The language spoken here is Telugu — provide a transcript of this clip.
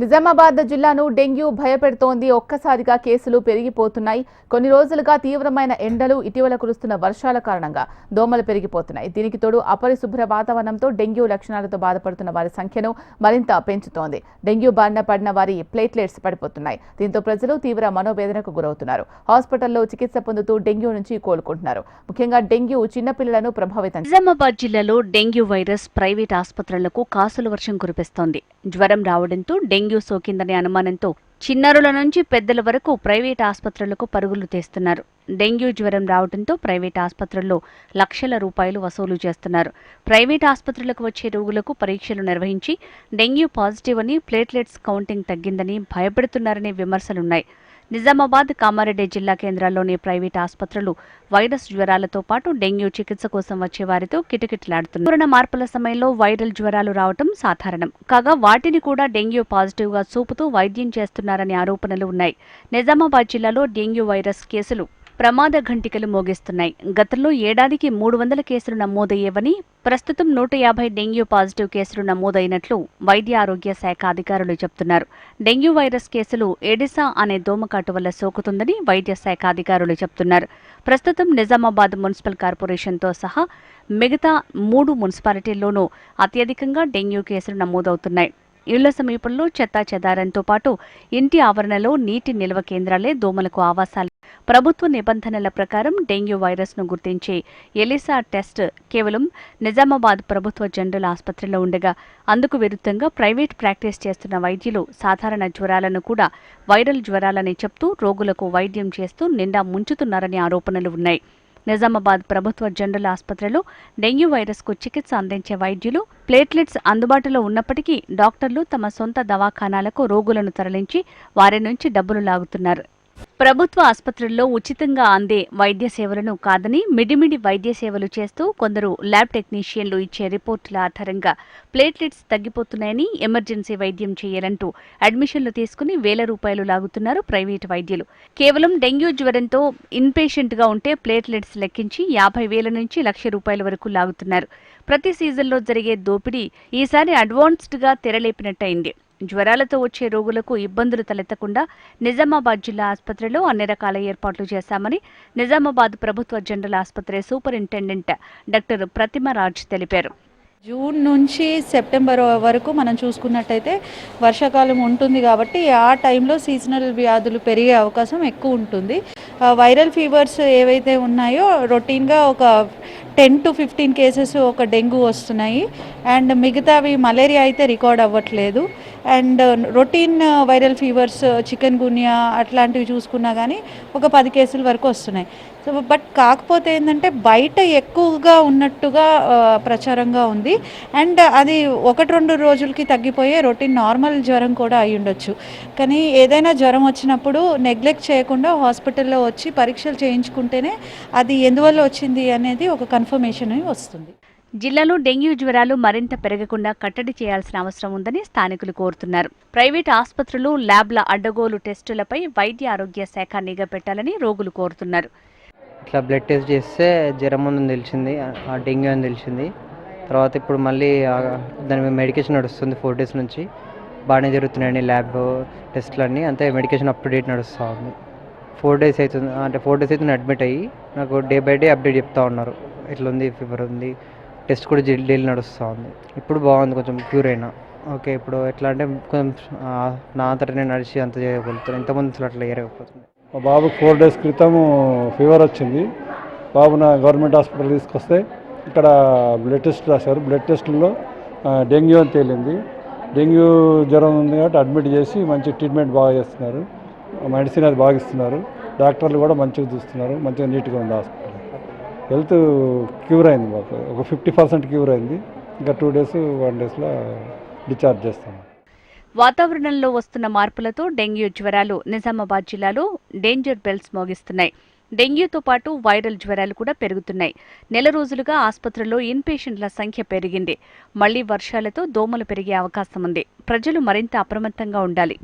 నిజామాబాద్ జిల్లాను డెంగ్యూ భయపెడుతోంది. ఒక్కసారిగా కేసులు పెరిగిపోతున్నాయి. కొన్ని రోజులుగా తీవ్రమైన ఎండలు, ఇటీవల కురుస్తున్న వర్షాల కారణంగా దోమలు పెరిగిపోతున్నాయి. దీనికి తోడు అపరిశుభ్ర వాతావరణంతో డెంగ్యూ లక్షణాలతో బాధపడుతున్న వారి సంఖ్యను మరింత పెంచుతోంది. డెంగ్యూ బారిన పడిన వారి ప్లేట్లెట్స్ పడిపోతున్నాయి. దీంతో ప్రజలు తీవ్ర మనోవేదనకు గురవుతున్నారు. హాస్పిటల్లో చికిత్స పొందుతూ డెంగ్యూ నుంచి కోలుకుంటున్నారు. ముఖ్యంగా డెంగ్యూ చిన్నపిల్లలను ప్రభావితం. నిజామాబాద్ జిల్లాలో డెంగ్యూ వైరస్ ప్రైవేట్ ఆసుపత్రులకు కాసుల వర్షం కురిపిస్తోంది. జ్వరం రావడంతో డెంగ్యూ సోకిందనే అనుమానంతో చిన్నారుల నుంచి పెద్దల వరకు ప్రైవేట్ ఆసుపత్రులకు పరుగులు తీస్తున్నారు. డెంగ్యూ జ్వరం రావడంతో ప్రైవేట్ ఆసుపత్రుల్లో లక్షల రూపాయలు వసూలు చేస్తున్నారు. ప్రైవేట్ ఆసుపత్రులకు వచ్చే రోగులకు పరీక్షలు నిర్వహించి డెంగ్యూ పాజిటివ్ అని, ప్లేట్లెట్స్ కౌంటింగ్ తగ్గిందని భయపెడుతున్నారనే విమర్శలున్నాయి. నిజామాబాద్, కామారెడ్డి జిల్లా కేంద్రాల్లోని ప్రైవేట్ ఆసుపత్రులు వైరస్ జ్వరాలతో పాటు డెంగ్యూ చికిత్స కోసం వచ్చే వారితో కిటకిటలాడుతున్నారు. వాతావరణ మార్పుల సమయంలో వైరల్ జ్వరాలు రావటం సాధారణం. కాగా వాటిని కూడా డెంగ్యూ పాజిటివ్గా చూపుతూ వైద్యం చేస్తున్నారనే ఆరోపణలు ఉన్నాయి. నిజామాబాద్ జిల్లాలో డెంగ్యూ వైరస్ కేసులు ప్రమాద ఘంటికలు మోగిస్తున్నాయి. గతంలో ఏడాదికి 300 కేసులు నమోదయ్యేవని, ప్రస్తుతం 150 డెంగ్యూ పాజిటివ్ కేసులు నమోదైనట్లు వైద్య ఆరోగ్య శాఖ అధికారులు చెబుతున్నారు. డెంగ్యూ వైరస్ కేసులు ఎడిసా అనే దోమకాటు వల్ల సోకుతుందని వైద్య శాఖ అధికారులు చెబుతున్నారు. ప్రస్తుతం నిజామాబాద్ మున్సిపల్ కార్పొరేషన్తో సహా మిగతా 3 మున్సిపాలిటీల్లోనూ అత్యధికంగా డెంగ్యూ కేసులు నమోదవుతున్నాయి. ఇళ్ల సమీపంలో చెత్తా చెదారంతో పాటు ఇంటి ఆవరణలో నీటి నిల్వ కేంద్రాలే దోమలకు ఆవాసాలు. ప్రభుత్వ నిబంధనల ప్రకారం డెంగ్యూ వైరస్ను గుర్తించే ఎలిసా టెస్ట్ కేవలం నిజామాబాద్ ప్రభుత్వ జనరల్ ఆసుపత్రిలో ఉండగా, అందుకు విరుద్ధంగా ప్రైవేట్ ప్రాక్టీస్ చేస్తున్న వైద్యులు సాధారణ జ్వరాలను కూడా వైరల్ జ్వరాలని చెప్తూ రోగులకు వైద్యం చేస్తూ నిండా ముంచుతున్నారనే ఆరోపణలు ఉన్నాయి. నిజామాబాద్ ప్రభుత్వ జనరల్ ఆసుపత్రిలో డెంగ్యూ వైరస్కు చికిత్స అందించే వైద్యులు ప్లేట్లెట్స్ అందుబాటులో ఉన్నప్పటికీ డాక్టర్లు తమ సొంత దవాఖానాలకు రోగులను తరలించి వారి నుంచి డబ్బులు లాగుతున్నారు. ప్రభుత్వ ఆసుపత్రుల్లో ఉచితంగా అందే వైద్య సేవలను కాదని మిడిమిడి వైద్య సేవలు చేస్తూ కొందరు ల్యాబ్ టెక్నీషియన్లు ఇచ్చే రిపోర్టుల ఆధారంగా ప్లేట్లెట్స్ తగ్గిపోతున్నాయని, ఎమర్జెన్సీ వైద్యం చేయాలంటూ అడ్మిషన్లు తీసుకుని వేల రూపాయలు లాగుతున్నారు ప్రైవేటు వైద్యులు. కేవలం డెంగ్యూ జ్వరంతో ఇన్పేషెంట్గా ఉంటే ప్లేట్లెట్స్ లెక్కించి 50,000 నుంచి ₹1,00,000 వరకు లాగుతున్నారు. ప్రతి సీజన్లో జరిగే దోపిడీ ఈసారి అడ్వాన్స్డ్గా తెరలేపినట్టయింది. జ్వరాలతో వచ్చే రోగులకు ఇబ్బందులు తలెత్తకుండా నిజామాబాద్ జిల్లా ఆసుపత్రిలో అన్ని రకాల ఏర్పాట్లు చేశామని నిజామాబాద్ ప్రభుత్వ జనరల్ ఆసుపత్రి సూపరింటెండెంట్ డాక్టర్ ప్రతిమరాజ్ తెలిపారు. జూన్ నుంచి సెప్టెంబర్ వరకు మనం చూసుకున్నట్టయితే వర్షాకాలం ఉంటుంది కాబట్టి ఆ టైంలో సీజనల్ వ్యాధులు పెరిగే అవకాశం ఎక్కువ ఉంటుంది. వైరల్ ఫీవర్స్ ఏవైతే ఉన్నాయో రొటీన్గా ఒక 10 to 15 కేసెస్ ఒక డెంగ్యూ వస్తున్నాయి. అండ్ మిగతావి మలేరియా అయితే రికార్డ్ అవ్వట్లేదు. And routine viral fevers, chikungunya అట్లాంటివి చూసుకున్నా కానీ ఒక 10 కేసుల వరకు వస్తున్నాయి. సో బట్ కాకపోతే ఏంటంటే బయట ఎక్కువగా ఉన్నట్టుగా ప్రచారంగా ఉంది. అండ్ అది 1-2 రోజులకి తగ్గిపోయే రొటీన్ నార్మల్ జ్వరం కూడా అయి ఉండొచ్చు. కానీ ఏదైనా జ్వరం వచ్చినప్పుడు నెగ్లెక్ట్ చేయకుండా హాస్పిటల్లో వచ్చి పరీక్షలు చేయించుకుంటేనే అది ఎందువల్ల వచ్చింది అనేది ఒక కన్ఫర్మేషన్ వస్తుంది. జిల్లాలో డెంగ్యూ జ్వరాలు మరింత పెరగకుండా కట్టడి చేయాల్సిన అవసరం ఉందని స్థానికులు కోరుతున్నారు. ప్రైవేట్ ఆసుపత్రులు, ల్యాబ్ల అడ్డగోలు టెస్టులపై వైద్య ఆరోగ్య శాఖ నిఘా పెట్టాలని రోగులు కోరుతున్నారు. ఇట్లా బ్లడ్ టెస్ట్ చేస్తే జ్వరం ఉందని తెలిసింది, ఆ డెంగ్యూ అని తెలిసింది. తర్వాత ఇప్పుడు మళ్ళీ దాని మీద మెడికేషన్ నడుస్తుంది 4 days నుంచి. బాగానే జరుగుతున్నాయండి ల్యాబ్ టెస్ట్లన్నీ. అంతే మెడికేషన్ అప్ టు డేట్ నడుస్తూ ఉంది. 4 days అవుతుంది, అంటే 4 days అయితే అడ్మిట్ అయ్యి నాకు డే బై డే అప్డేట్ చెప్తా ఉన్నారు. ఇట్లా ఉంది, ఫీవర్ ఉంది, టెస్ట్ కూడా డైలీ నడుస్తూ ఉంది. ఇప్పుడు బాగుంది, కొంచెం క్యూర్ అయినా. ఓకే, ఇప్పుడు ఎట్లా అంటే కొంచెం నా అంతటా నేను నడిచి అంత చేయగలుగుతాను. ఇంతమంది అట్లా ఏరైపోతుంది. మా బాబుకి 4 days క్రితం ఫీవర్ వచ్చింది. బాబున గవర్నమెంట్ హాస్పిటల్ తీసుకొస్తే ఇక్కడ బ్లడ్ టెస్ట్ రాశారు. బ్లడ్ టెస్ట్లో డెంగ్యూ అని తేలింది. డెంగ్యూ జ్వరం ఉంది కాబట్టి అడ్మిట్ చేసి మంచి ట్రీట్మెంట్ బాగా చేస్తున్నారు. మెడిసిన్ అది బాగా ఇస్తున్నారు. డాక్టర్లు కూడా మంచిగా చూస్తున్నారు. మంచిగా నీట్గా ఉంది హాస్పిటల్. హెల్త్ క్యూర్ అయింది, మాకు ఒక 50% క్యూర్ అయింది. ఇంకా 2 days 1 daysలో డిశ్చార్జ్ చేస్తాము. వాతావరణంలో వస్తున్న మార్పులతో డెంగ్యూ జ్వరాలు నిజామాబాద్ జిల్లాలో డేంజర్ బెల్స్ మోగిస్తున్నాయి. డెంగ్యూతో పాటు వైరల్ జ్వరాలు కూడా పెరుగుతున్నాయి. నెల రోజులుగా ఆసుపత్రుల్లో ఇన్పేషెంట్ల సంఖ్య పెరిగింది. మళ్లీ వర్షాలతో దోమలు పెరిగే అవకాశం ఉంది. ప్రజలు మరింత అప్రమత్తంగా ఉండాలి.